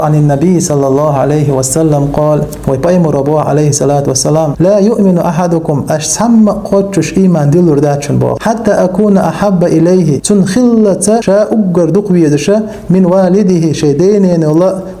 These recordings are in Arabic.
عن النبي صلى الله عليه وسلم قال ويبايمر ربو عليه الصلاة والسلام لا يؤمن أحدكم أشسم قدش إيمان دلور داتشن بو حتى أكون أحب إليه تنخلة شاء أقر دقويدش من والده شيدين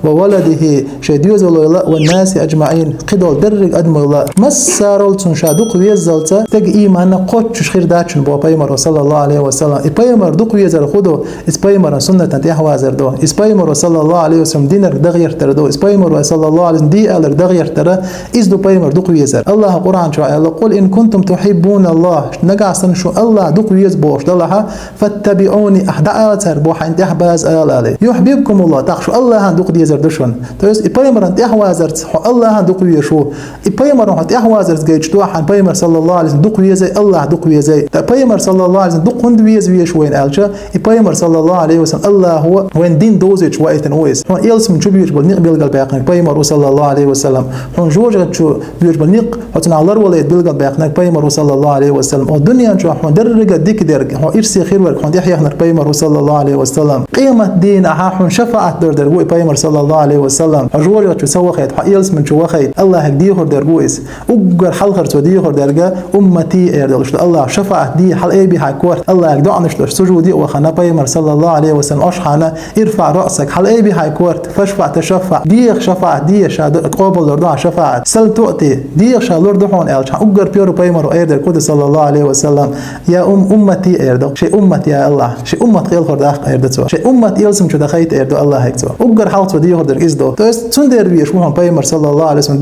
وولده شيديوز والناس أجمعين قدول درق أدم الله مسارول تنشا دقويزلت تق إيمان قدش خير داتشن بو بايمر صلى الله عليه وسلم إبايمر دقويزر خدو إسبايمر سنة تنتيحوازر دو إسبايمر صلى الله عليه وسلم دينر دغير تردو إسبايمر صلى الله عليه وسلم دي ألر دغير ترى إزدو بايمر دقويزر الله قرآن شو الله قل إن كنتم تحبون الله نقعسن شو الله دقويز بوش دلها فاتبعوني أحداثر بوح انت أحباز آلالي يحببكم الله تخشو الله هن دقويزر دشون تويس إبايمر انت أحوازر الله هن دقويشو إبايمر انت أحوازر جيجتو حن بايمر صلى الله عليه وسلم دقويزي الله دقويزي بايمر صلى الله عليه وسلم دقوند ويز وين ألشا إبايمر صلى الله عليه وسلم الله هو وين دين دوزج وايتن ويز هون إلس من شو بيجبل نق بيلقى باقي بايمر صلى الله عليه وسلم هون جوجة شو بيجبل نق هتن على الولاد بيلقى باقي بايمر صلى الله عليه وسلم والدنيا شو هون درجة ديك درجة هون إرسي خير ورك هون يحيى هنر بايمر صلى الله عليه وسلم قيمة دين هون شفاعة در هو بايمر صلى الله عليه وسلم جوجة شو سوى خير هون إلس من شو خير الله هديه هر درجويس وجر حل خرط وديه هر درجة أمتي إردلش الله شفاعة دي حل أي بها كورت الله يقدر عنشلش سجودي وخنا بايمر صلى الله عليه وسلم أشحنا ارفع رأسك حل أي بها كورت فشفع تشفع ديخ شفاعة دي شاد قابل لردها شفاعة سل تؤتي ديخ شاد لردهون ألش أجر بيرو بايمر إيردر كود صلى الله عليه وسلم يا أمتي إيردو شيء أمتي يا الله شيء أمت خيل خرداخ إيردتوا شيء أمت يلزم شو دخيت إيردو الله هيكتوا أجر حالت وديه هردر إزدو توست سندر بيش مهم بايمر صلى الله عليه وسلم